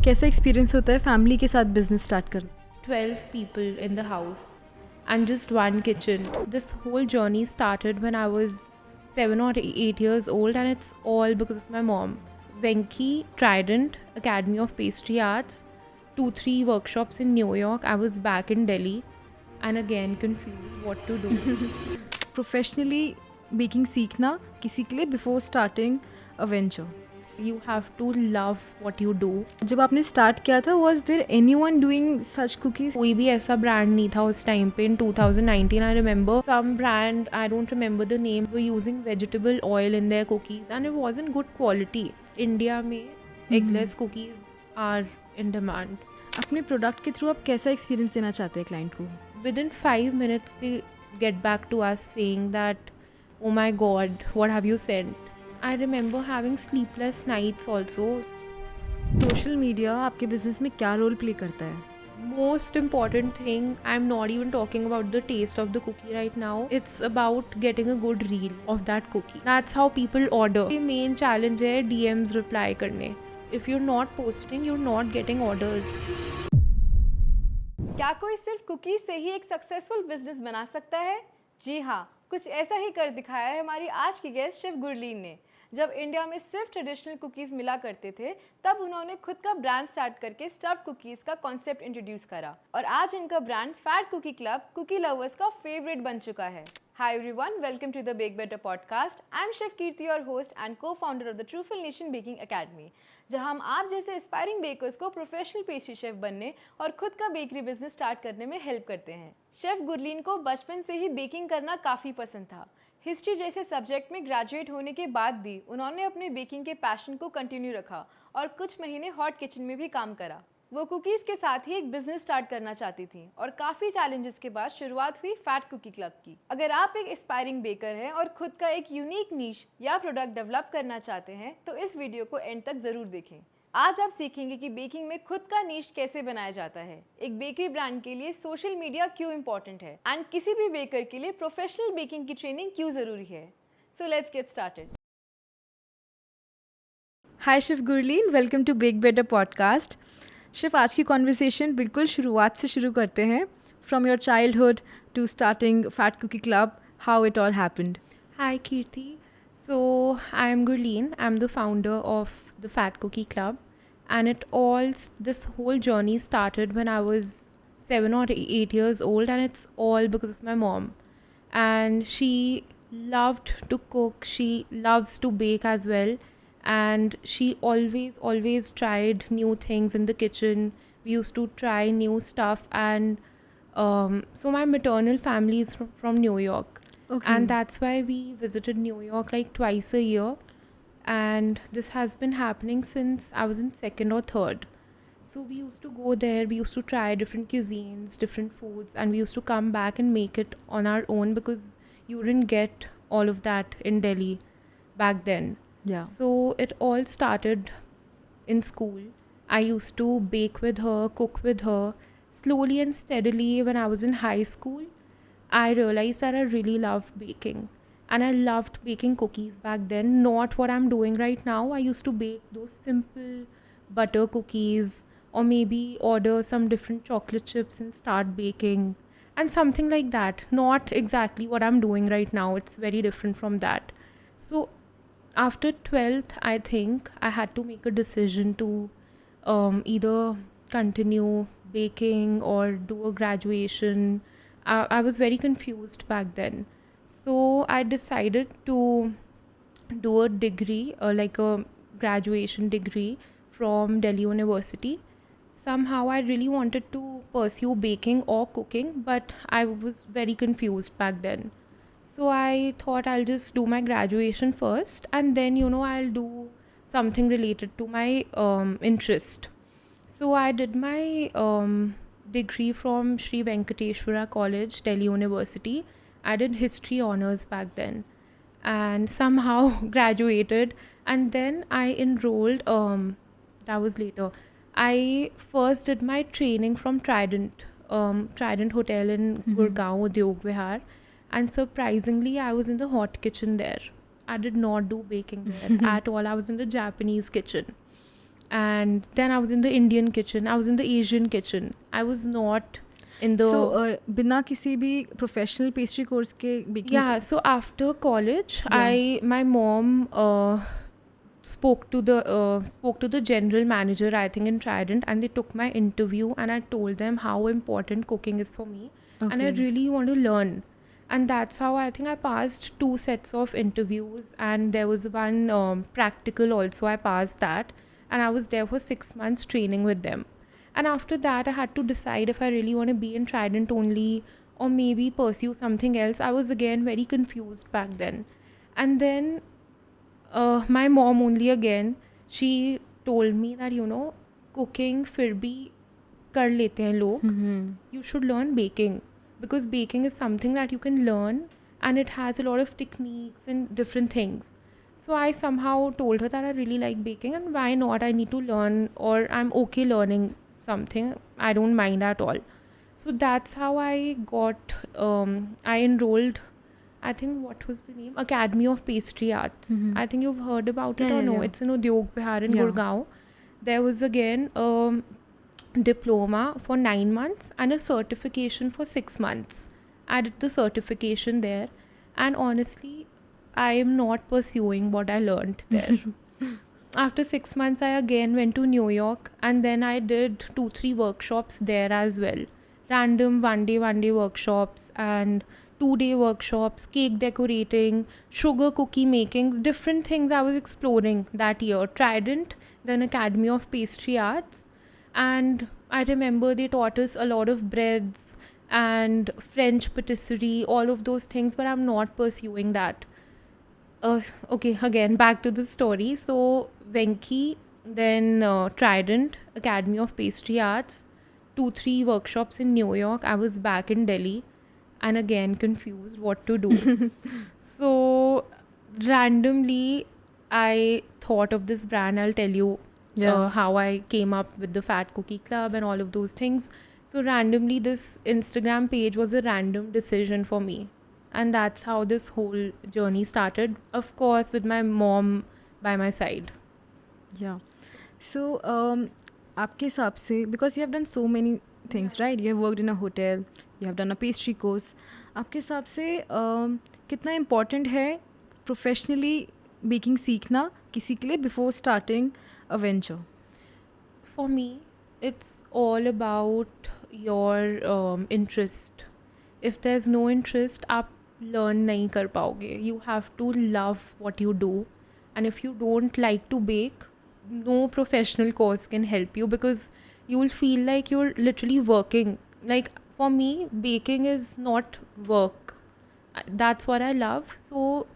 कैसा एक्सपीरियंस होता है फैमिली के साथ बिजनेस स्टार्ट करना? 12 people in the house and just one kitchen. This whole journey started when I was 7 or 8 years old, and it's all because of my mom. Venki, Trident, Academy of Pastry Arts, 2-3 workshops in New York. I was back in Delhi and again confused what to do. Professionally baking सीखना किसी के लिए before starting a venture. You have to love what you do. जब आपने start किया था was there anyone doing such cookies? कोई भी ऐसा ब्रांड नहीं था उस टाइम पे। In 2019 I remember some brand, I don't remember the name, were using vegetable oil in their cookies and it wasn't good quality. India में eggless cookies are in demand. अपने product के through आप कैसा experience देना चाहते हैं client को? Within 5 minutes they get back to us saying that, oh my god, what have you sent? I remember having sleepless nights also. Social media आपके business में क्या रोल प्ले करता है? Most important thing, I'm not even talking about the taste of the cookie right now. It's about getting a good reel of that cookie. That's how people order. The main challenge है DMs reply करने. If you're not posting, you're not getting orders. क्या कोई सिर्फ cookies से ही एक successful business बना सकता है? जी हाँ, कुछ ऐसा ही कर दिखाया है हमारी आज की गेस्ट शेफ गुरलीन ने। जब इंडिया में सिर्फ ट्रेडिशनल कुकीज़ मिला करते थे, तब उन्होंने खुद का ब्रांड स्टार्ट करके स्टफ्ड कुकीज़ का कॉन्सेप्ट इंट्रोड्यूस करा और आज इनका brand fat cookie club cookie lovers का फेवरेट बन चुका है। Hi everyone, welcome to the Bake Better podcast. I'm Chef Kirti, your host and co-founder of the Trueful Nation Baking Academy, जहां हम आप जैसे एस्पायरिंग बेकर्स को प्रोफेशनल पेस्ट्री शेफ बनने और खुद का बेकरी बिजनेस स्टार्ट करने में हेल्प करते हैं। शेफ गुरलीन को बचपन से ही बेकिंग करना काफ़ी पसंद था। हिस्ट्री जैसे सब्जेक्ट में ग्रेजुएट होने के बाद भी उन्होंने अपने बेकिंग के पैशन को कंटिन्यू रखा और कुछ महीने हॉट किचन में भी काम करा। वो कुकीज़ के साथ ही एक बिजनेस स्टार्ट करना चाहती थी और काफ़ी चैलेंजेस के बाद शुरुआत हुई फैट कुकी क्लब की। अगर आप एक एस्पायरिंग बेकर हैं और खुद का एक यूनिक नीश या प्रोडक्ट डेवलप करना चाहते हैं तो इस वीडियो को एंड तक ज़रूर देखें। आज आप सीखेंगे कि बेकिंग में खुद का नीश कैसे बनाया जाता है, एक बेकरी ब्रांड के लिए सोशल मीडिया क्यों इंपॉर्टेंट है एंड किसी भी बेकर के लिए प्रोफेशनल बेकिंग की ट्रेनिंग क्यों ज़रूरी है। So let's get started. Hi chef Gurleen, welcome to bake better podcast. Chef, आज की कॉन्वर्सेशन बिल्कुल शुरुआत से शुरू करते हैं। From your childhood to starting fat cookie club, how it all happened? Hi Kirti. So I'm Gurleen. I'm the founder of the Fat Cookie Club, and this whole journey started when I was 7 or 8 years old, and it's all because of my mom. And she loved to cook. She loves to bake as well, and she always tried new things in the kitchen. We used to try new stuff, and so my maternal family is from New York. Okay. And that's why we visited New York like twice a year. And this has been happening since I was in second or third. So we used to go there, we used to try different cuisines, different foods, and we used to come back and make it on our own because you didn't get all of that in Delhi back then. Yeah. So it all started in school. I used to bake with her, cook with her. Slowly and steadily, when I was in high school, I realized that I really loved baking, and I loved baking cookies back then, not what I'm doing right now. I used to bake those simple butter cookies, or maybe order some different chocolate chips and start baking and something like that. Not exactly what I'm doing right now. It's very different from that. So after 12th, I think I had to make a decision to either continue baking or do a graduation. I was very confused back then. So I decided to do a degree, like a graduation degree from Delhi University. Somehow I really wanted to pursue baking or cooking, but I was very confused back then. So I thought I'll just do my graduation first, and then, I'll do something related to my interest. So I did my degree from Sri Venkateshwara College, Delhi University. I did history honors back then and somehow graduated, and then I enrolled, that was later. I first did my training from Trident Hotel in Gurgaon, Udyog Vihar, and surprisingly I was in the hot kitchen there. I did not do baking there at all. I was in the Japanese kitchen. And then I was in the Indian kitchen, I was in the Asian kitchen. I was not in the बिना किसी भी professional pastry course के baking yeah. So after college, Yeah. my mom spoke to the general manager, I think, in Trident, and they took my interview, and I told them how important cooking is for me, and I Okay. really want to learn. And that's how I think I passed 2 sets of interviews, and there was one practical also. I passed that, and I was there for 6 months training with them. And after that, I had to decide if I really want to be in Trident only, or maybe pursue something else. I was again very confused back then. And then my mom only again, she told me that, cooking फिर भी कर लेते हैं लोग. You should learn baking, because baking is something that you can learn, and it has a lot of techniques and different things. So I somehow told her that I really like baking, and why not? I need to learn, or I'm okay learning something. I don't mind at all. So that's how I got, I enrolled, I think, what was the name? Academy of Pastry Arts. I think you've heard about it Yeah, or yeah, no? yeah. It's in Udyog Bihar in Yeah. Gurgaon. There was again diploma for 9 months and a certification for 6 months. I did the certification there, and honestly, I am not pursuing what I learned there. After 6 months, I again went to New York, and then I did 2-3 workshops there as well. Random one day workshops and 2-day workshops, cake decorating, sugar cookie making, different things I was exploring that year. Trident, then Academy of Pastry Arts. And I remember they taught us a lot of breads and French patisserie, all of those things, but I'm not pursuing that. Okay, again, back to the story. So, Venki, then Trident, Academy of Pastry Arts, 2-3 workshops in New York. I was back in Delhi, and again confused what to do. So, randomly, I thought of this brand. I'll tell you Yeah. how I came up with the Fat Cookie Club and all of those things. So, randomly, this Instagram page was a random decision for me. And that's how this whole journey started. Of course, with my mom by my side. Yeah. So, आपके हिसाब से, because you have done so many things, right? You have worked in a hotel, you have done a pastry course. आपके हिसाब से कितना important है professionally baking सीखना किसी के लिए before starting a venture? For me, it's all about your interest. If there's no interest, आप learn नहीं कर पाओगे. You have to love what you do. And if you don't like to bake, no professional course can help you, because you will feel like you're literally working. Like, for me, baking is not work. That's what I love. So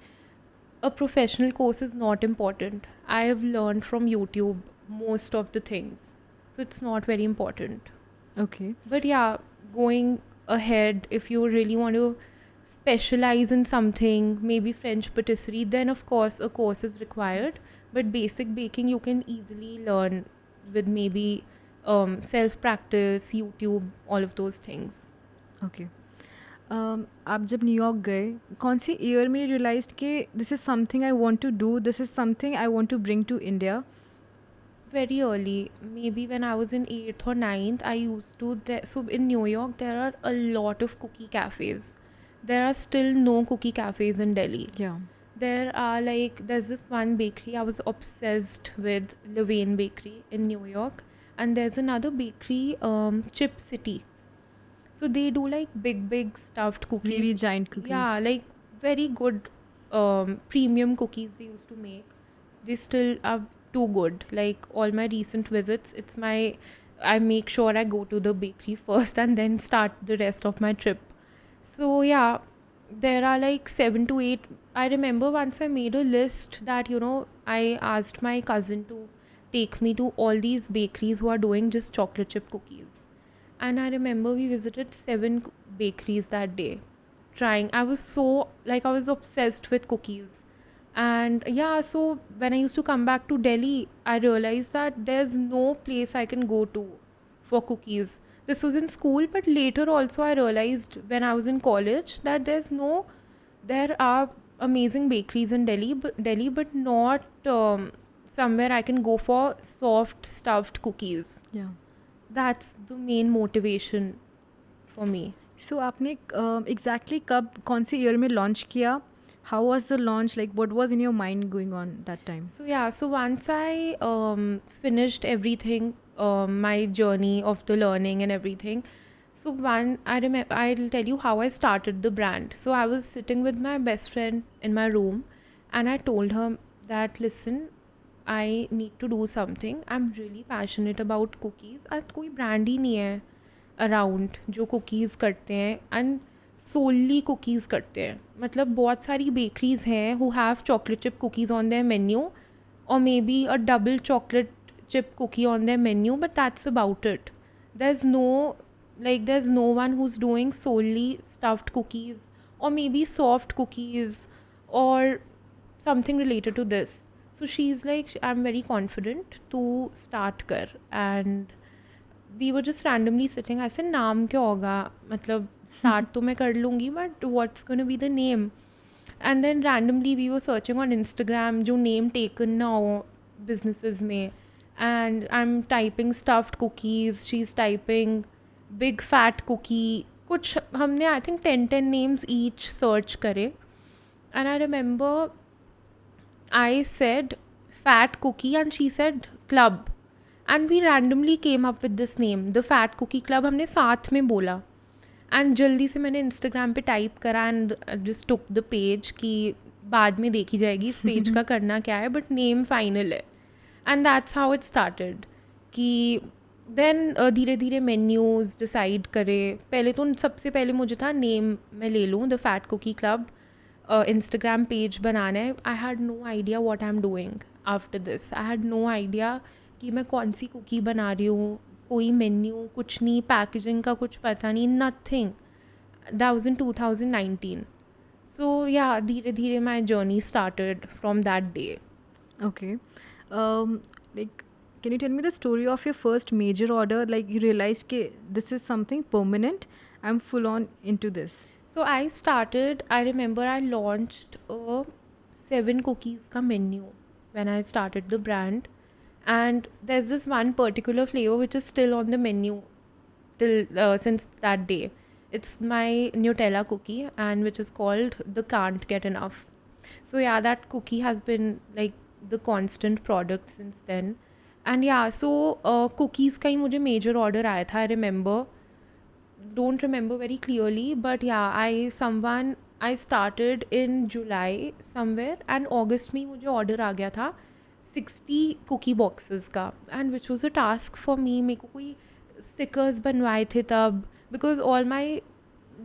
a professional course is not important. I have learned from YouTube most of the things. So it's not very important. Okay. But yeah, going ahead, if you really want to specialize in something, maybe French patisserie, then of course a course is required. But basic baking you can easily learn with maybe self-practice, YouTube, all of those things. Okay. आप जब New York गए कौन से year में realized कि this is something I want to do, this is something I want to bring to India? Very early, maybe when I was in 8th or 9th, I used to. So in New York, there are a lot of cookie cafes. There are still no cookie cafes in Delhi. Yeah. There's this one bakery I was obsessed with, Levain Bakery in New York. And there's another bakery, Chip City. So they do like big stuffed cookies. Really giant cookies. Yeah, like very good premium cookies they used to make. They still are too good. Like all my recent visits, I make sure I go to the bakery first and then start the rest of my trip. So yeah, there are like 7 to 8. I remember once I made a list that, I asked my cousin to take me to all these bakeries who are doing just chocolate chip cookies. And I remember we visited 7 bakeries that day trying. I was obsessed with cookies. And yeah, so when I used to come back to Delhi, I realized that there's no place I can go to for cookies. This was in school, but later also I realized when I was in college that there are amazing bakeries in Delhi, but not somewhere I can go for soft stuffed cookies. Yeah. That's the main motivation for me. So आपने exactly कब कौन से year में launch किया? How was the launch? Like what was in your mind going on that time? So yeah, so once I finished everything, my journey of the learning and everything. So I'll tell you how I started the brand. So I was sitting with my best friend in my room, and I told her that, listen, I need to do something. I'm really passionate about cookies. आज कोई brand ही नहीं है around जो cookies करते हैं and solely cookies करते हैं. मतलब बहुत सारी bakeries हैं who have chocolate chip cookies on their menu, or maybe a double chocolate chip cookie on their menu, but that's about it. There's no one who's doing solely stuffed cookies, or maybe soft cookies, or something related to this. So she's like, I'm very confident to start kar. And we were just randomly sitting. I said, नाम क्या होगा? मतलब start तो मैं कर लूँगी, but what's going to be the name? And then randomly we were searching on Instagram जो name taken ना हो businesses में. And I'm typing stuffed cookies. She's typing big fat cookie. कुछ हमने I think 10 names each search करे. And I remember I said fat cookie and she said club. And we randomly came up with this name, the Fat Cookie Club. हमने साथ में बोला. And जल्दी से मैंने Instagram पे टाइप करा and just took the page कि बाद में देखी जाएगी इस पेज का करना क्या है, but name final है. And that's how it started. कि then धीरे धीरे menus decide करे. पहले तो सबसे पहले मुझे था name मैं ले लूँ, the Fat Cookie Club. Instagram page बनाना है. I had no idea what I'm doing after this. I had no idea कि मैं कौन सी कुकी बना रही हूँ, कोई मेन्यू कुछ नहीं, पैकेजिंग का कुछ पता नहीं, नथिंग. That was in 2019. सो या धीरे धीरे my journey started from that day. Okay. Like, can you tell me the story of your first major order? Like you realized कि this is something permanent. I'm full on into this. So I remember I launched a 7 cookies ka menu when I started the brand. And there's this one particular flavor which is still on the menu till since that day. It's my Nutella cookie, and which is called the Can't Get Enough. So yeah, that cookie has been like the constant product since then. And yeah, so cookies का ही मुझे major order आया था. Don't remember very clearly, but yeah, I started in July somewhere, and August में मुझे order आ गया था 60 cookie boxes का, and which was a task for me. मेरे को कोई stickers बनवाए थे तब, because all my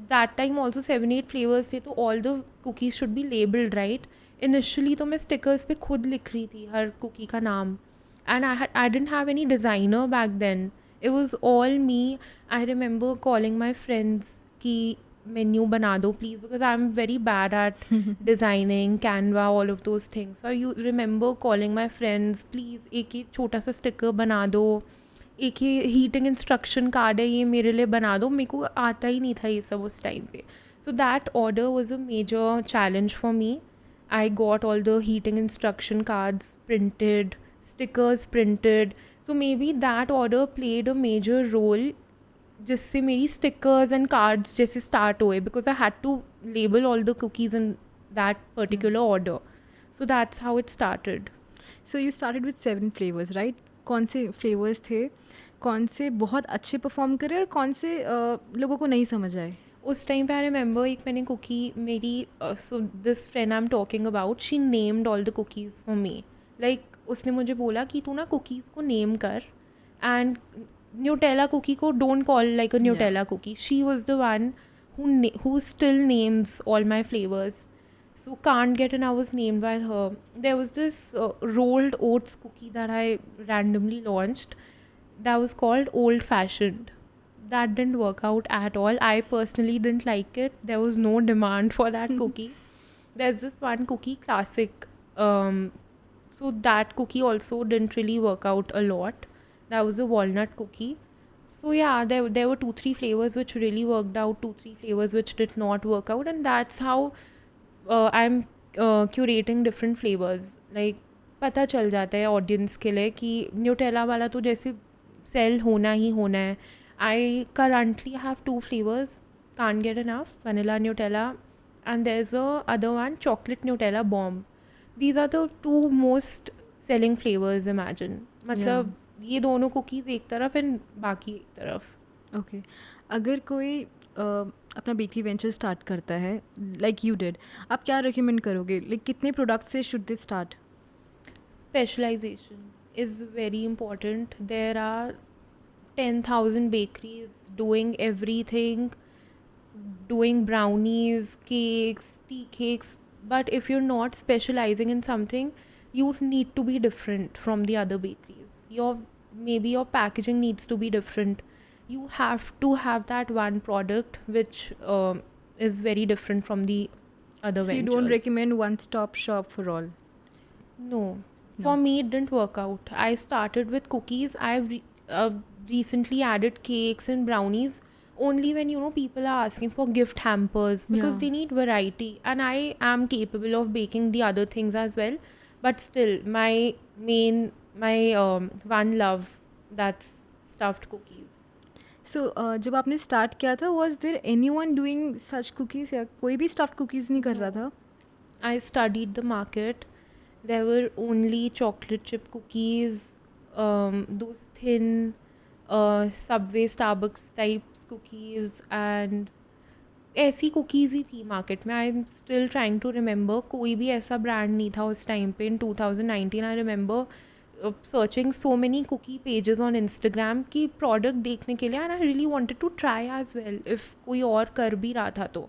that time also 7-8 flavors थे, तो all the cookies should be labeled, right? Initially तो मैं stickers पे खुद लिख रही थी हर cookie का नाम, and I didn't have any designer back then. It was all me. I remember calling my friends कि menu बना दो please, because I'm very bad at designing, Canva, all of those things. So I remember calling my friends, please एक छोटा सा sticker बना दो, एक heating instruction card है ये मेरे लिए बना दो. मेरे को आता ही नहीं था ये सब उस टाइम पे. So that order was a major challenge for me. I got all the heating instruction cards printed, stickers printed. So maybe that order played a major role जिससे मेरी stickers and cards जैसे start हुए, because I had to label all the cookies in that particular order. So that's how it started. So you started with 7 flavors, right? कौन से flavors थे, कौन से बहुत अच्छे perform करे और कौन से लोगों को नहीं समझ आए? उस टाइम पे I remember एक मैंने cookie मेरी so this friend I'm talking about, she named all the cookies for me. Like उसने मुझे बोला कि तू ना cookies को name कर, and Nutella cookie को don't call like a Nutella cookie. She was the one who still names all my flavors. So Can't Get Enough was named by her. There was this rolled oats cookie that I randomly launched that was called Old Fashioned. That didn't work out at all. I personally didn't like it. There was no demand for that cookie. There's this one cookie, Classic. So that cookie also didn't really work out a lot. That was a walnut cookie. So yeah, there were 2-3 flavors which really worked out, 2-3 flavors which did not work out, and that's how I'm curating different flavors. Like पता चल जाता है audience के लिए कि Nutella वाला तो जैसे सेल होना ही होना है. I currently have 2 flavours, can't get enough, vanilla Nutella, and there's a other one, chocolate Nutella bomb. These are the 2 most selling flavors, imagine. मतलब ये दोनों कुकीज़ एक तरफ एंड बाकी एक तरफ. ओके अगर कोई अपना बेकरी वेंचर स्टार्ट करता है लाइक यू डिड, आप क्या रिकमेंड करोगे? लाइक कितने प्रोडक्ट से should they start? Specialization is very important. There are 10,000 bakeries doing everything, doing brownies, cakes, tea cakes, but if you're not specializing in something, you need to be different from the other bakeries. Maybe your packaging needs to be different. You have to have that one product which is very different from the other So you ventures. don't recommend one stop shop for all? No. For me, it didn't work out. I started with cookies. I've recently added cakes and brownies only when, you know, people are asking for gift hampers because Yeah. they need variety. And I am capable of baking the other things as well. But still, my one love, that's stuffed cookies. So जब आपने start किया था was there anyone doing such cookies, या कोई भी stuffed cookies नहीं कर रहा था? I studied the market. There were only chocolate chip cookies, those thin Subway, Starbucks types cookies, and ऐसी cookies ही थी market में. I'm still trying to remember. कोई भी ऐसा brand नहीं था उस time पे. In 2019, I remember searching so many cookie pages on Instagram कि product देखने के लिए, and I really wanted to try as well if कोई और कर भी रहा था तो.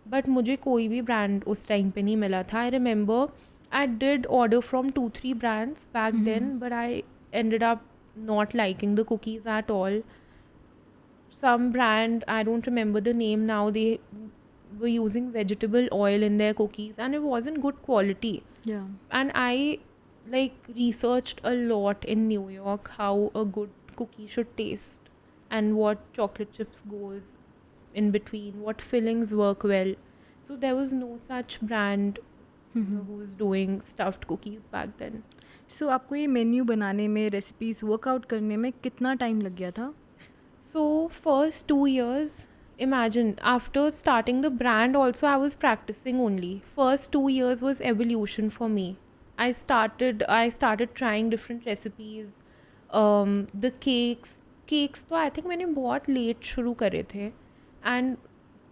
बट मुझे कोई भी ब्रांड उस टाइम पे नहीं मिला था. I remember I did order from 2-3 brands back then, but I ended up not liking the cookies at all. Some brand, I don't remember the name now, they were using vegetable oil in their cookies and it wasn't good quality. या And I like researched a lot in New York how a good cookie should taste and what chocolate chips goes in between, what fillings work well. So there was no such brand who was doing stuffed cookies back then. सो आपको ये menu बनाने में, recipes workout करने में कितना time लग गया था? So first 2 years, imagine, after starting the brand also I was practicing only. First 2 years was evolution for me. I started trying different recipes. The cakes तो I think मैंने बहुत late शुरू करे थे and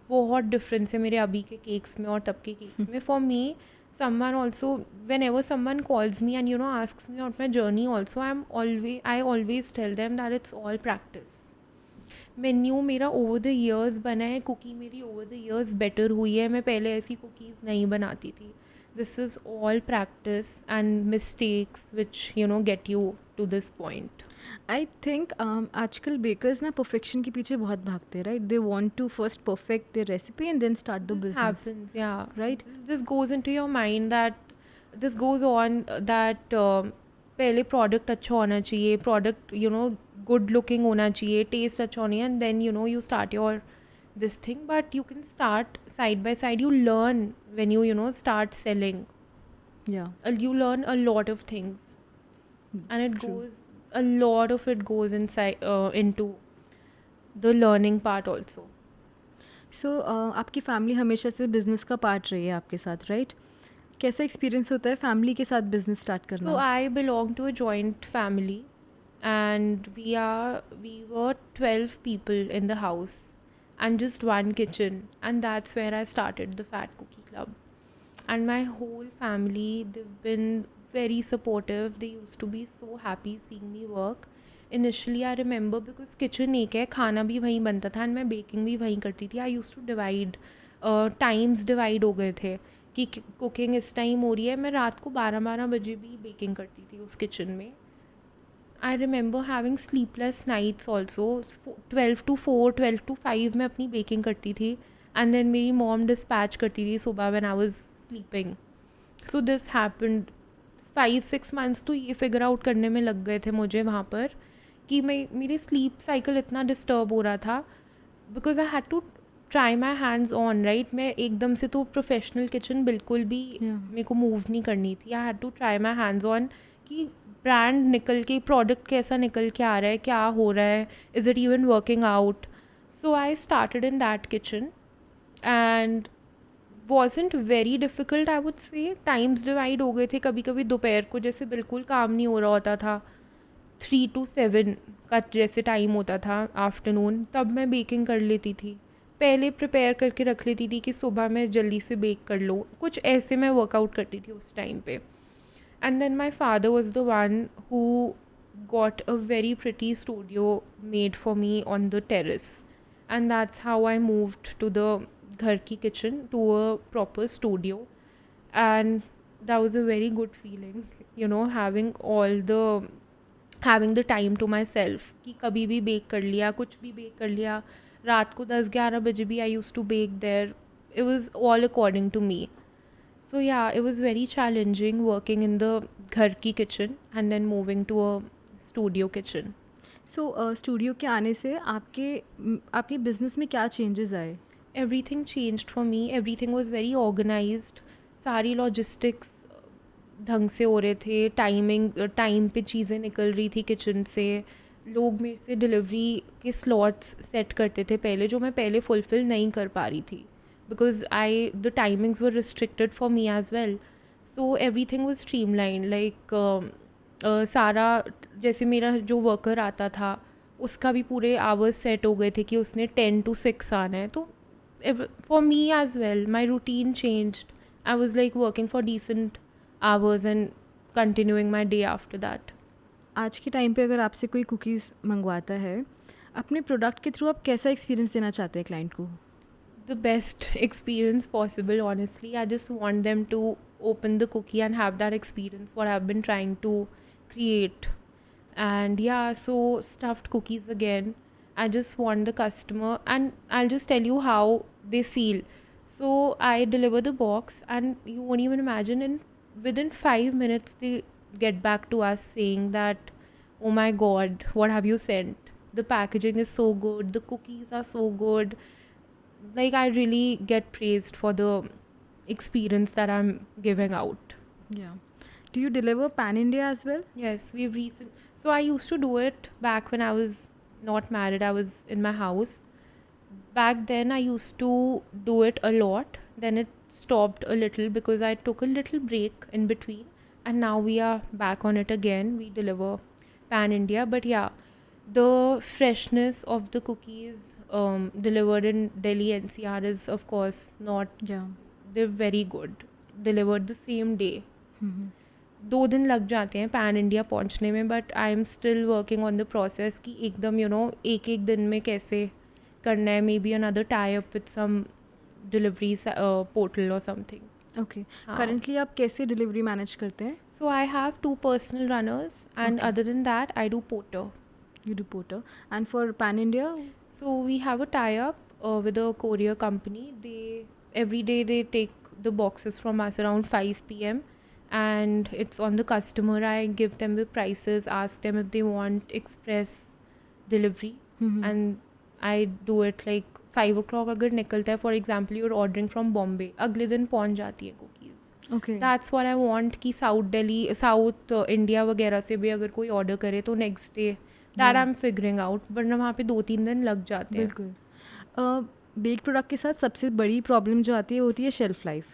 बहुत difference है मेरे अभी के cakes में और तब के cakes में. For me, someone also, whenever someone calls me and, you know, asks me about my journey also, I always tell them that it's all practice. Menu मेरा ओवर द ईयर्स बना है, cookie मेरी over the years better हुई है. मैं पहले ऐसी cookies नहीं बनाती थी. This is all practice and mistakes which, you know, get you to this point. I think आजकल बेकर्स ना परफेक्शन के पीछे बहुत भागते हैं, right? They want to first perfect their recipe and then start the This business. happens, yeah. Right? This goes into your mind that this goes on that पहले product अच्छा होना चाहिए, product, you know, good looking होना चाहिए, taste अच्छा होना चाहिए, and then, you know, you start your this thing. But you can start side by side. You learn when you know, start selling. या You learn a lot of things, and it true. goes, a lot of it goes inside into the learning part also. सो आपकी family हमेशा से business का part रही है आपके साथ, right? कैसा एक्सपीरियंस होता है फैमिली के साथ बिजनेस स्टार्ट करना? So I belong to a joint family, and we were 12 people in the house and just one kitchen, and that's where I started the Fat Cookie Club. And my whole family, they've been very supportive. They used to be so happy seeing me work. Initially I remember, because kitchen एक है, खाना भी वहीं बनता था, and मैं baking भी वहीं करती थी. I used to divide, times divide हो गए थे कि कुकिंग इस टाइम हो रही है, मैं रात को 12-12 बजे भी बेकिंग करती थी उस किचन में. I remember having sleepless nights also. 12 to 4, 12 to 5 मैं अपनी बेकिंग करती थी, एंड देन मेरी मॉम डिस्पैच करती थी सुबह when I was sleeping. So this happened 5-6 months तो ये फिगर आउट करने में लग गए थे मुझे वहाँ पर कि मेरी स्लीप साइकिल इतना डिस्टर्ब हो रहा था, because I had to try my hands on, right. मैं एकदम से तो प्रोफेशनल किचन बिल्कुल भी मेरे को मूव नहीं करनी थी. I had to try my hands on कि ब्रांड निकल के, प्रोडक्ट कैसा निकल के आ रहा है, क्या हो रहा है, is it even working out. So I started in that kitchen and wasn't very difficult, I would say. Times divide हो गए थे. कभी कभी दोपहर को जैसे बिल्कुल काम नहीं हो रहा होता था, 3 to 7 का जैसे टाइम होता था आफ्टरनून, तब मैं बेकिंग कर लेती थी. पहले प्रिपेयर करके रख लेती थी कि सुबह मैं जल्दी से बेक कर लो. कुछ ऐसे मैं वर्कआउट करती थी उस टाइम पे. And then my father was the one who got a very pretty studio made for me on the terrace, and that's how I moved to the घर की kitchen to a proper studio. And that was a very good feeling, you know, having the time to myself कि कभी भी bake कर लिया, कुछ भी bake कर लिया. रात को 10-11 बजे भी I used to bake there. It was all according to me. So yeah, it was very challenging working in the घर की kitchen and then moving to a studio kitchen. So studio के आने से आपके बिजनेस में क्या changes आए? Everything changed for me. Everything was very organized. सारी logistics ढंग से हो रहे थे. टाइम पे चीज़ें निकल रही थी किचन से. लोग मेरे से डिलीवरी के स्लॉट्स सेट करते थे पहले, जो मैं पहले फुलफ़िल नहीं कर पा रही थी, because the timings were restricted for me as well. So everything was streamline. Like सारा, जैसे मेरा जो वर्कर आता था उसका भी पूरे आवर्स सेट हो गए थे कि उसने 10 to 6 आना है. तो for me as well, my routine changed. I was like working for decent hours and continuing my day after that. आज के टाइम पे अगर आपसे कोई कुकीज़ मंगवाता है, अपने प्रोडक्ट के थ्रू आप कैसा एक्सपीरियंस देना चाहते हैं क्लाइंट को? The best experience possible, honestly. I just want them to open the cookie and have that experience what I've been trying to create. And yeah, so stuffed cookies again. I just want the customer, and I'll just tell you how they feel. So I deliver the box and you won't even imagine, within 5 minutes they get back to us saying that, oh my god, what have you sent? The packaging is so good, the cookies are so good. Like, I really get praised for the experience that I'm giving out. Yeah. Do you deliver pan India as well? Yes, so I used to do it back when I was not married. I was in my house. Back then I used to do it a lot. Then it stopped a little because I took a little break in between, and now we are back on it again. We deliver pan India. But yeah, the freshness of the cookies delivered in Delhi NCR is of course not. Yeah. They're very good. Delivered the same day. 2 दिन लग जाते हैं pan India पहुंचने में, but I am still working on the process कि एकदम एक दिन में कैसे करना है. Maybe another tie up with some delivery portal और समथिंग. Okay. Currently आप कैसे डिलीवरी मैनेज करते हैं? So I have 2 personal runners, and Okay. other than that I do porter. You do porter. And for pan India? So we have a tie-up with a courier company. Every day they take the boxes from us around 5 p.m. and it's on the customer. I give them the prices, ask them if they want express delivery, and I do it like 5 o'clock अगर निकलता है, for example you're ordering from Bombay, अगले दिन पहुंच जाती है cookies. Okay. That's what I want कि south India वगैरह से भी अगर कोई ऑर्डर करे तो next day that I am figuring out, वरना वहाँ पे 2-3 दिन लग जाते हैं. बिल्कुल. बेक प्रोडक्ट के साथ सबसे बड़ी प्रॉब्लम जो आती है वो होती है shelf life.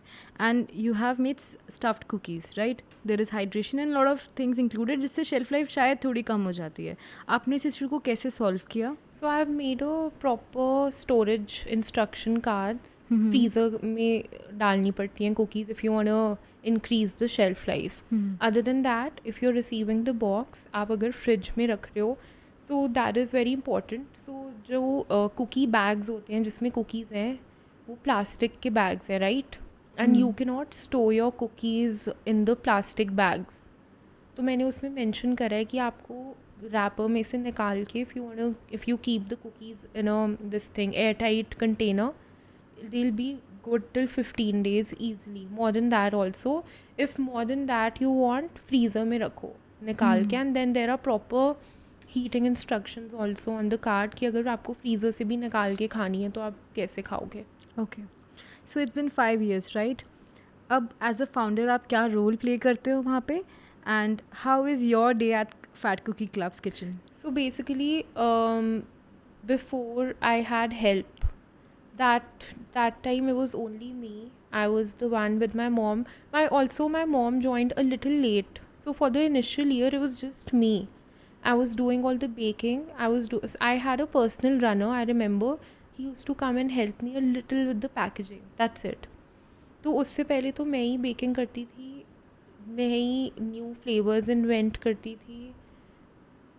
And you have made stuffed cookies, right? There is hydration and lot of things included, जिससे शेल्फ लाइफ शायद थोड़ी कम हो जाती है. आपने इस इशू को कैसे सॉल्व किया? So I've made a proper storage instruction cards. Freezer में डालनी पड़ती हैं cookies if you want to increase the shelf life. Other than that, if you're receiving the box, आप अगर fridge में रख रहे हो, so that is very important. So जो cookie bags होते हैं जिसमें cookies हैं, वो plastic के bags हैं, right? And you cannot store your cookies in the plastic bags. तो मैंने उसमें mention करा है कि आपको रैपर में से निकाल के if you keep the cookies in this thing airtight container, they'll be good till 15 days easily. More than that also, if more than that you want, freezer में रखो निकाल के. And then there are proper heating instructions also on the card कि अगर आपको freezer से भी निकाल के खानी है तो आप कैसे खाओगे. Okay, so it's been 5 years, right? अब एज अ फाउंडर आप क्या रोल प्ले करते हो वहाँ पे, and how is your day at Fat Cookie Clubs kitchen? So basically, before I had help, that time it was only me. I was the one with my mom. My mom joined a little late. So for the initial year, it was just me. I was doing all the baking. I had a personal runner. I remember he used to come and help me a little with the packaging. That's it. तो उससे पहले तो मैं ही baking करती थी, मैं ही new flavours invent करती थी,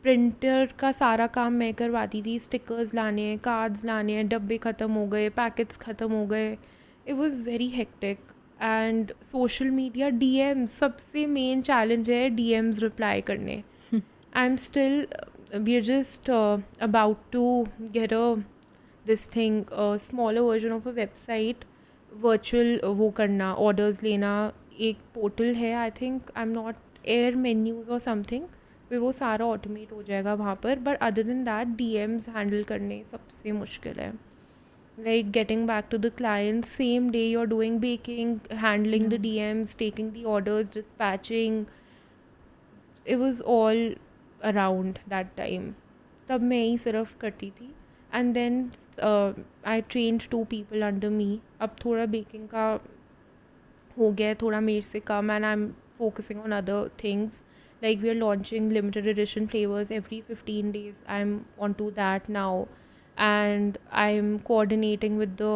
प्रिंटर का सारा काम मैं करवाती थी, स्टिकर्स लाने हैं, कार्ड्स लाने हैं, डब्बे ख़त्म हो गए, पैकेट्स ख़त्म हो गए. It was very hectic. And social media DMs, सबसे मेन चैलेंज है डीएम्स रिप्लाई करने. I am still, we are just about to get a this thing, smaller version of a website, virtual वो करना, orders लेना. एक portal है, I think, I am not, air menus और something, फिर वो सारा ऑटोमेट हो जाएगा वहाँ पर. But other than that DMs handle करने सबसे मुश्किल है. Like getting back to the client same day you are doing baking, handling the DMs, taking the orders, dispatching. It was all around that time. तब मैं ही सिर्फ करती थी. And then I trained 2 people under me. अब थोड़ा baking का हो गया, थोड़ा मेरे से कम, and I am focusing on other things. Like we are launching limited edition flavors every 15 days. I'm onto that now, and I'm coordinating with the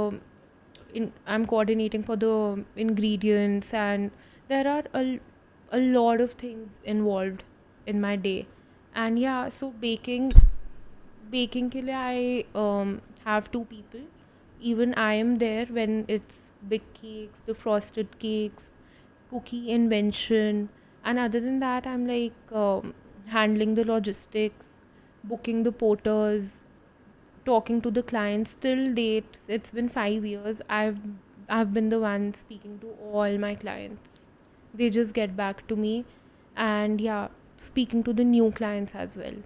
I'm coordinating for the ingredients, and there are a lot of things involved in my day. And yeah, so baking ke liye I have 2 people. Even I am there when it's big cakes, the frosted cakes, cookie invention. And other than that, I'm like handling the logistics, booking the porters, talking to the clients. Till date, it's been 5 years. I've been the one speaking to all my clients. They just get back to me, and yeah, speaking to the new clients as well.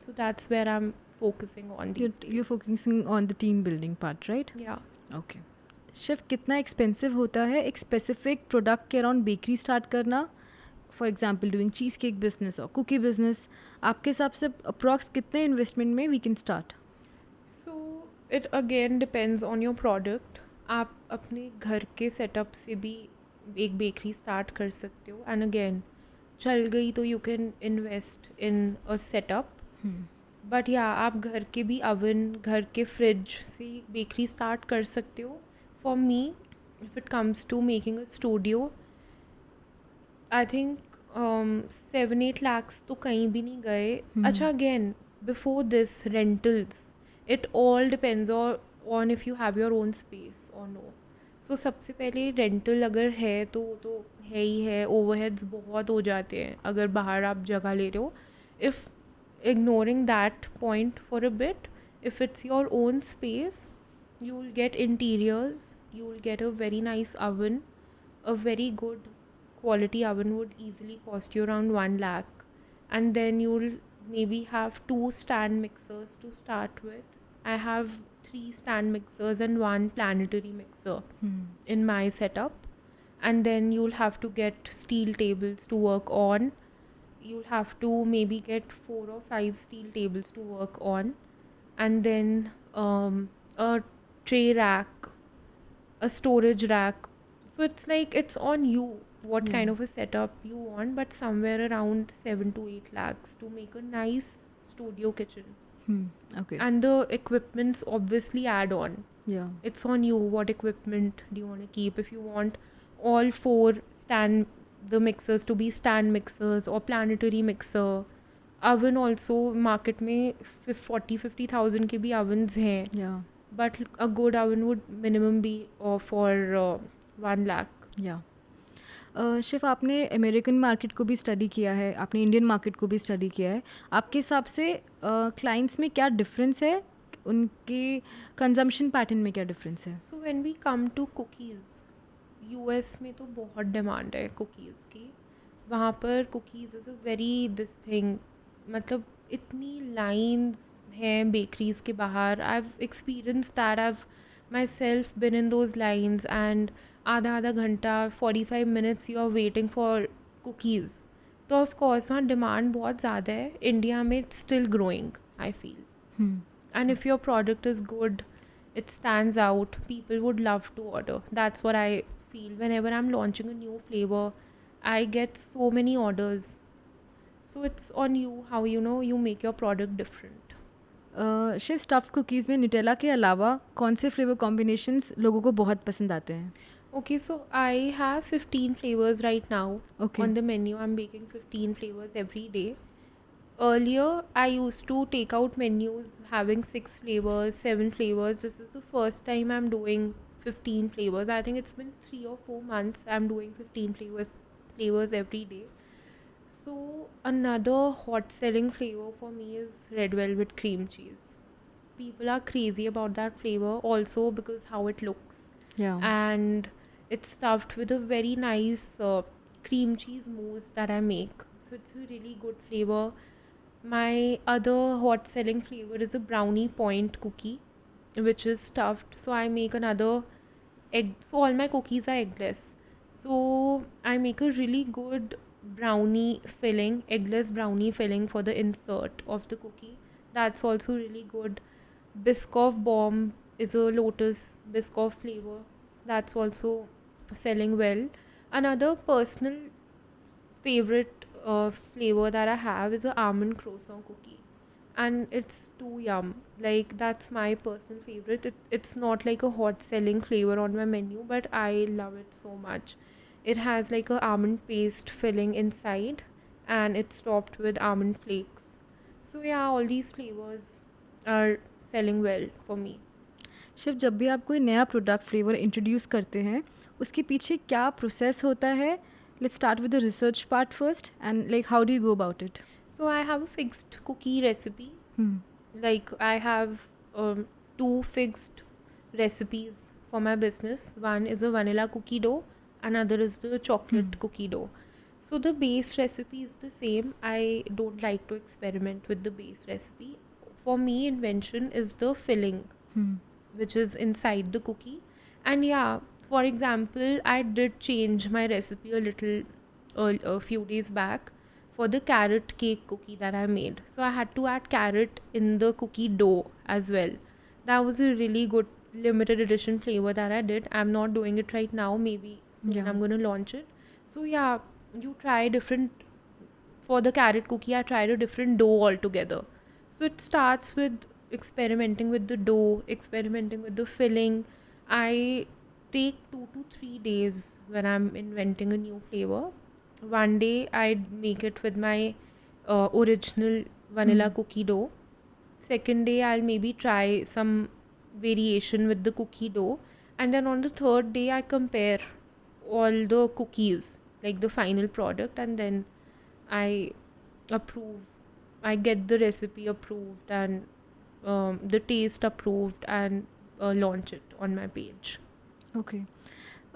So that's where I'm focusing on these days. You're focusing on the team building part, right? Yeah. Okay. Chef, कितना expensive होता है एक specific product के around bakery start करना? For example doing cheese cake business और cookie business, आपके हिसाब से अप्रॉक्स कितने इन्वेस्टमेंट में we can start? So it again depends on your product. आप अपने घर के सेटअप से भी एक बेकरी स्टार्ट कर सकते हो. एंड अगेन चल गई तो you can invest in a setup. But या आप घर के भी ओवन, घर के फ्रिज से बेकरी स्टार्ट कर सकते हो. For me, if it comes to making a studio, I think 7-8 lakhs तो कहीं भी नहीं गए. अच्छा, again before this rentals, it all depends on if you have your own space और नो. सो सबसे पहले रेंटल अगर है तो वो तो है ही है. ओवरहेड्स बहुत हो जाते हैं अगर बाहर आप जगह ले रहे हो. If ignoring that point for a bit, if it's your own space, you will get interiors, you will get a very nice oven. A very good quality oven would easily cost you around 1 lakh, and then you'll maybe have 2 stand mixers to start with. I have 3 stand mixers and 1 planetary mixer in my setup. And then you'll have to get steel tables to work on. You'll have to maybe get 4 or 5 steel tables to work on, and then a tray rack, a storage rack. So it's like it's on you what kind of a setup you want, but somewhere around 7 to 8 lakhs to make a nice studio kitchen. Okay. And the equipments obviously add on. Yeah. It's on you what equipment do you want to keep. If you want all 4 the mixers to be stand mixers or planetary mixer. Oven also, market में 40-50,000 के भी ovens हैं. Yeah. But a good oven would minimum be for 1 lakh. Yeah. Schiff, आपने American market को भी study किया है, आपने इंडियन मार्केट को भी स्टडी किया है. आपके हिसाब से क्लाइंट्स में क्या डिफरेंस है, उनके कंजम्पशन पैटर्न में क्या डिफरेंस है? So when we come to cookies, US में तो बहुत डिमांड है कुकीज़ की. वहाँ पर cookies is a very this thing, मतलब इतनी लाइंस हैं बेकरीज के बाहर. I've experienced that. I've myself been in those lines, and आधा आधा घंटा 45 minutes you are waiting for cookies. तो ऑफ कोर्स वहाँ डिमांड बहुत ज़्यादा है. इंडिया में it's still growing, I feel. And if your product is good, it stands out, people would love to order. That's what I feel. Whenever I'm launching a new flavor, I get so many orders. So it's on you how you make your product different. Chef stuffed cookies में Nutella के अलावा कौन से flavour combinations लोगों को बहुत पसंद आते हैं? Okay, so I have 15 flavors right now. Okay. On the menu. I'm baking 15 flavors every day. Earlier, I used to take out menus having 6 flavors, 7 flavors. This is the first time I'm doing 15 flavors. I think it's been 3 or 4 months I'm doing 15 flavors every day. So another hot selling flavor for me is red velvet cream cheese. People are crazy about that flavor also because how it looks. Yeah. And it's stuffed with a very nice cream cheese mousse that I make. So it's a really good flavor. My other hot selling flavor is a brownie point cookie, which is stuffed. So I make another egg. So all my cookies are eggless. So I make a really good brownie filling, eggless brownie filling for the insert of the cookie. That's also really good. Biscoff bomb is a lotus Biscoff flavor. That's also selling well. Another personal favorite flavor that I have is a almond croissant cookie, and it's too yum. Like that's my personal favorite. It's not like a hot selling flavor on my menu, but I love it so much. It has like a almond paste filling inside, and it's topped with almond flakes. So yeah, all these flavors are selling well for me. Shiv, जब भी आप कोई नया product flavour introduce करते हैं उसके पीछे क्या प्रोसेस होता है? Let's start with the research part first and like how do you go about it? So I have a fixed cookie recipe. Like I have 2 fixed recipes for my business. One is a vanilla cookie dough, another is the chocolate cookie dough. So the base recipe is the same. I don't like to experiment with the base recipe. For me, invention is the filling, which is inside the cookie. And yeah, for example, I did change my recipe a little a few days back for the carrot cake cookie that I made. So I had to add carrot in the cookie dough as well. That was a really good limited edition flavor that I did. I'm not doing it right now. Maybe soon Yeah. I'm going to launch it. So yeah, you try different. For the carrot cookie, I tried a different dough altogether. So it starts with experimenting with the dough, experimenting with the filling. I take 2 to 3 days when I'm inventing a new flavor. One day I'd make it with my original vanilla cookie dough. Second day I'll maybe try some variation with the cookie dough. And then on the third day I compare all the cookies, like the final product, and then I approve. I get the recipe approved and the taste approved and launch it on my page. Okay.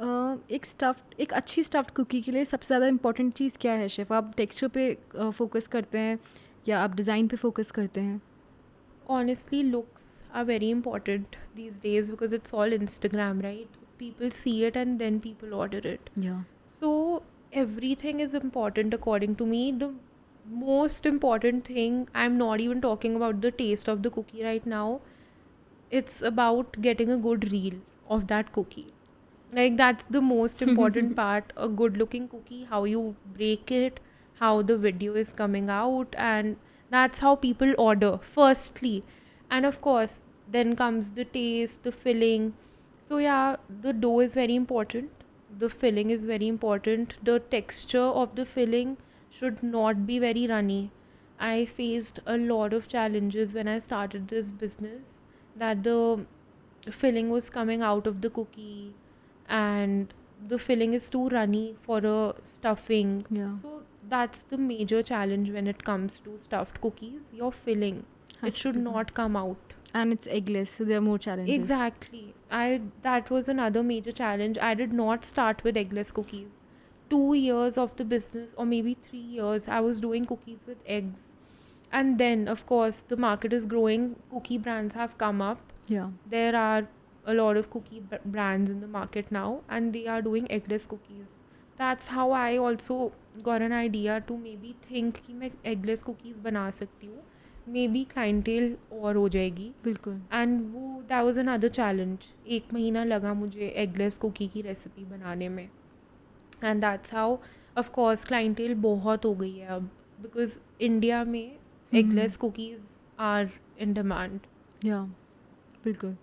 एक अच्छी stuffed cookie के लिए सबसे ज़्यादा important चीज़ क्या है chef? आप texture पे फोकस करते हैं या आप डिज़ाइन पे फोकस करते हैं? Honestly, looks are very important these days because it's all Instagram, right? People see it and then people order it. या. So everything is important according to me. The most important thing, I'm not even talking about the taste of the cookie right now. It's about getting a good reel of that cookie. Like that's the most important part. A good looking cookie, how you break it, how the video is coming out, and that's how people order firstly. And of course then comes the taste, the filling. So yeah, the dough is very important, the filling is very important, the texture of the filling should not be very runny. I faced a lot of challenges when I started this business, that the filling was coming out of the cookie and the filling is too runny for a stuffing. Yeah. So that's the major challenge when it comes to stuffed cookies. Your filling, Has it to should be not come out. And it's eggless, so there are more challenges. Exactly. That was another major challenge. I did not start with eggless cookies. 2 years of the business, or maybe 3 years, I was doing cookies with eggs. And then, of course, the market is growing. Cookie brands have come up. Yeah. There are a lot of cookie brands in the market now, and they are doing eggless cookies. That's how I also got an idea to maybe think कि मैं eggless cookies बना सकती हूँ. Maybe clientele और हो जाएगी. बिल्कुल. And वो that was another challenge. 1 महीना लगा मुझे एगलेस कुकी की रेसिपी बनाने में. And that's how of course clientele बहुत हो गई है अब, बिकॉज इंडिया में eggless cookies are in demand. Yeah, बिल्कुल.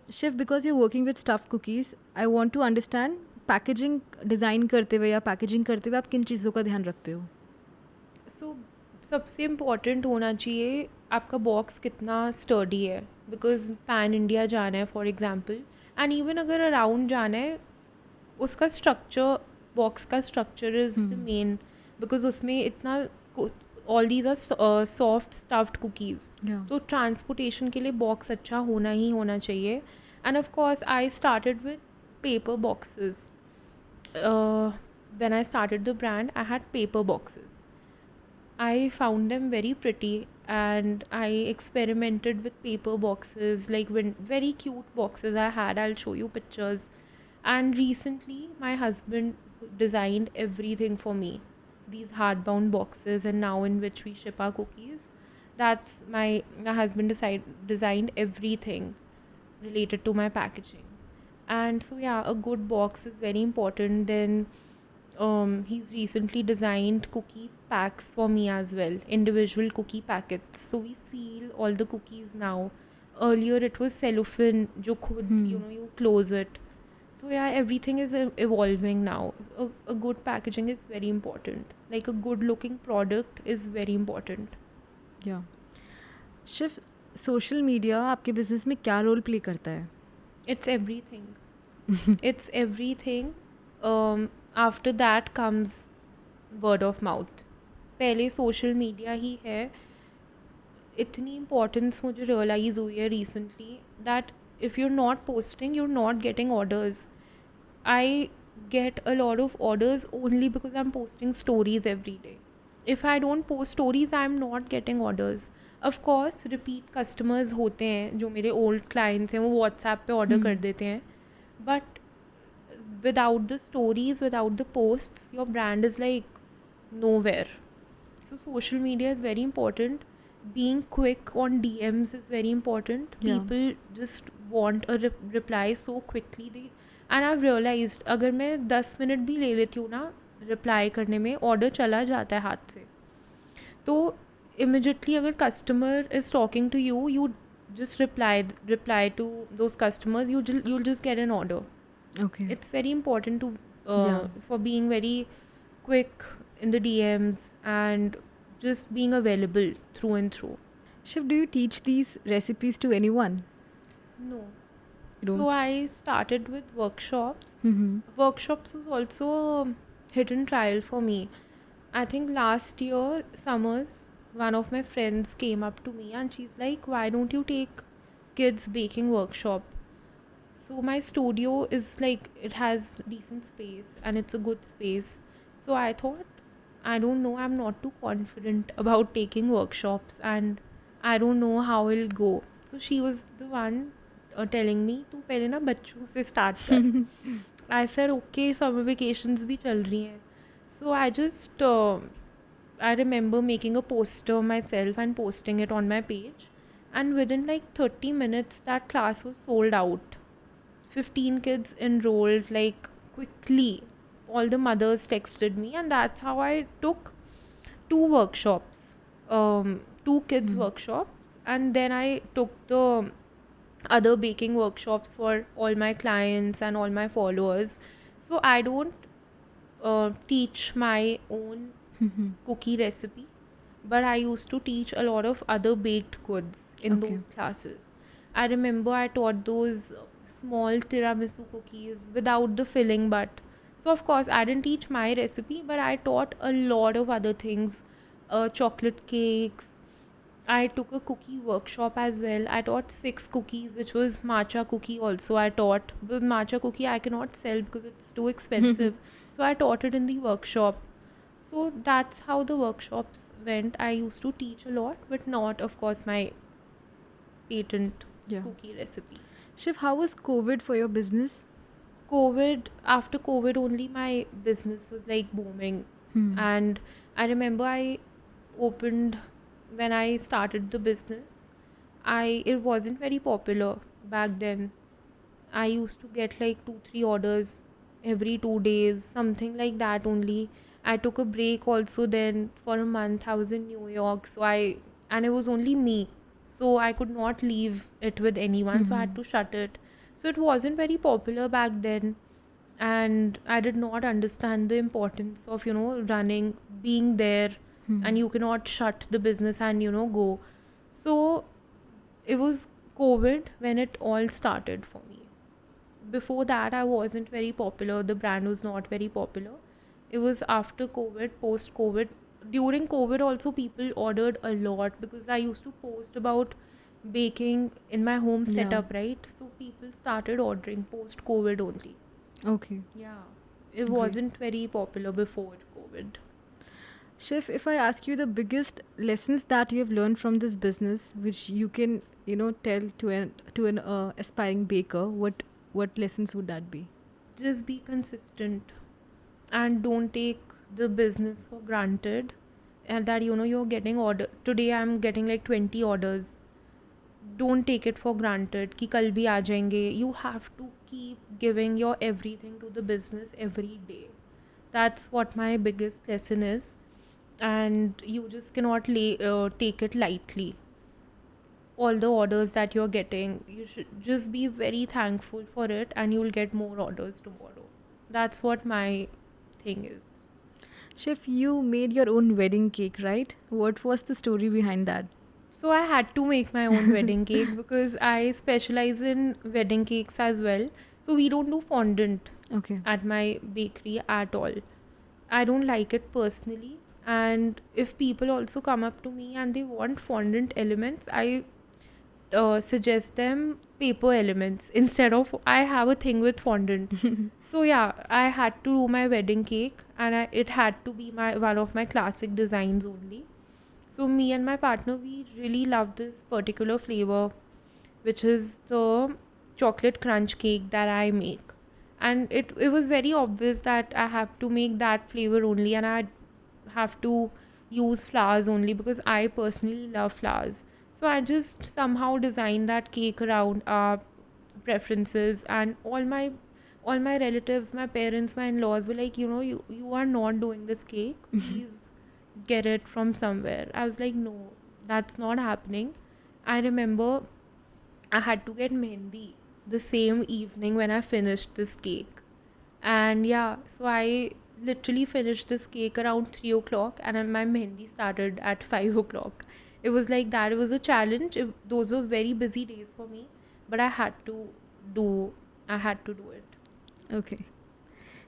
Chef, because you're working with stuffed cookies, I want to understand packaging design करते हुए या पैकेजिंग करते हुए आप किन चीज़ों का ध्यान रखते हो? सो सबसे इम्पॉर्टेंट होना चाहिए आपका बॉक्स कितना स्टर्डी है, बिकॉज पैन इंडिया जाना है फॉर एग्जांपल, एंड इवन अगर अराउंड जाना है, उसका स्ट्रक्चर, बॉक्स का structure is the main, because उसमें इतना all these are soft stuffed cookies. Yeah. तो ट्रांसपोर्टेशन के लिए बॉक्स अच्छा होना ही होना चाहिए. And of course I started with paper boxes. When I started the brand, I had paper boxes. I found them very pretty, and I experimented with paper boxes, like when very cute boxes I had. I'll show you pictures. And recently, my husband designed everything for me. These hardbound boxes, and now in which we ship our cookies. That's my husband designed everything related to my packaging. And so yeah, a good box is very important. Then he's recently designed cookie packs for me as well, individual cookie packets, so we seal all the cookies now. Earlier it was cellophane jo khud you close it. So yeah, everything is evolving now. A good packaging is very important. Like a good looking product is very important. या Schiff, social media आपके business में क्या role play करता है? It's everything. It's everything. After that comes word of mouth. पहले social media ही है. इतनी importance मुझे realize हुई है recently that if you're not posting, you're not getting orders. I get a lot of orders only because I'm posting stories every day. If I don't post stories, I'm not getting orders. Of course, repeat customers होते हैं जो मेरे old clients हैं, वो WhatsApp पे order कर देते हैं. But without the stories, without the posts, your brand is like nowhere. So social media is very important. Being quick on DMs is very important. Yeah. People just want a reply so quickly. And I've realized अगर मैं 10 minute भी ले लेती हूँ ना reply करने में, order चला जाता है हाथ से. तो immediately अगर customer is talking to you, you just reply to those customers, you'll just get an order. Okay. It's very important to Yeah. for being very quick in the DMs and just being available through and through. Chef, do you teach these recipes to anyone? No. You don't? So I started with workshops. Mm-hmm. Workshops was also a hit and trial for me. I think last year summers, one of my friends came up to me and she's like, why don't you take kids baking workshop? So my studio is like, it has decent space and it's a good space. So I thought, I don't know, I'm not too confident about taking workshops and I don't know how it'll go. So she was the one telling me, तू पहले ना बच्चों से start कर. I said, okay, summer vacations भी चल रही हैं. So I just, I remember making a poster myself and posting it on my page. And within like 30 minutes, that class was sold out. 15 kids enrolled, like quickly. All the mothers texted me, and that's how I took 2 workshops, 2 kids workshops, and then I took the other baking workshops for all my clients and all my followers. So I don't teach my own cookie recipe, but I used to teach a lot of other baked goods in Okay. those classes. I remember I taught those small tiramisu cookies without the filling, but so of course I didn't teach my recipe, but I taught a lot of other things, chocolate cakes. I took a cookie workshop as well. I taught 6 cookies, which was matcha cookie also I taught. But matcha cookie I cannot sell because it's too expensive. So I taught it in the workshop. So that's how the workshops went, I used to teach a lot, but not, of course, my patent Yeah. cookie recipe. Shiv, how was COVID for your business? After COVID only, my business was like booming. And I remember I opened, when I started the business, it wasn't very popular back then. I used to get like 2-3 orders every 2 days, something like that only. I took a break also then for a month. I was in New York, and it was only me. So I could not leave it with anyone, so I had to shut it. So it wasn't very popular back then. And I did not understand the importance of, running, being there, and you cannot shut the business and, go. So it was COVID when it all started for me. Before that, I wasn't very popular. The brand was not very popular. It was after COVID, post COVID. During COVID, also, people ordered a lot because I used to post about baking in my home Yeah. setup, right? So people started ordering post COVID only. Okay. Yeah. It Great. wasn't very popular before COVID. Shiv, if I ask you the biggest lessons that you have learned from this business, which you can, tell to an aspiring baker, what lessons would that be? Just be consistent and don't take the business for granted, and that you're getting order. Today I'm getting like 20 orders. Don't take it for granted कि कल भी आ जाएंगे. You have to keep giving your everything to the business every day. That's what my biggest lesson is, and you just cannot take it lightly. All the orders that you're getting, you should just be very thankful for it, and you'll get more orders tomorrow. That's what my thing is. Shiv, you made your own wedding cake, right? What was the story behind that? So I had to make my own wedding cake because I specialize in wedding cakes as well. So we don't do fondant Okay. at my bakery at all. I don't like it personally. And if people also come up to me and they want fondant elements, I suggest them paper elements instead of. I have a thing with fondant. So yeah, I had to do my wedding cake, and it had to be one of my classic designs only. So me and my partner, we really love this particular flavor, which is the chocolate crunch cake that I make. And it was very obvious that I have to make that flavor only, and I have to use flowers only because I personally love flowers. So I just somehow designed that cake around our preferences, and all my relatives, my parents, my in-laws were like, you are not doing this cake. Please get it from somewhere. I was like, no, that's not happening. I remember I had to get mehndi the same evening when I finished this cake. And yeah, so I literally finished this cake around 3 o'clock, and then my mehndi started at 5 o'clock. It was like that. It was a challenge. Those were very busy days for me, but I had to do it. Okay.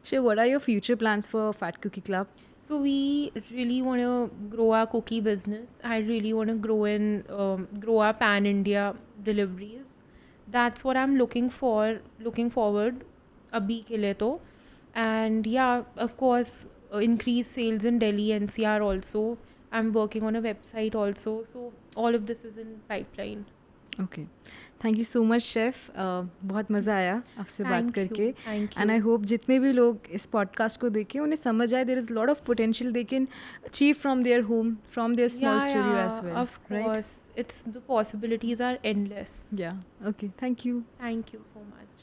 Shiv, what are your future plans for Fat Cookie Club? So we really want to grow our cookie business. I really want to grow our pan India deliveries. That's what I'm looking forward abhi ke liye to. And yeah, of course, increase sales in Delhi NCR also. I'm working on a website also. So all of this is in pipeline. Okay. Thank you so much chef. बहुत मज़ा आया आपसे बात करके. Thank and I you. Hope जितने भी लोग इस पॉडकास्ट को देखें उन्हें समझ आए there is lot of potential they can achieve from their home, from their small studio as well. Of course. The possibilities are endless. Yeah. Okay. Thank you. Thank you so much.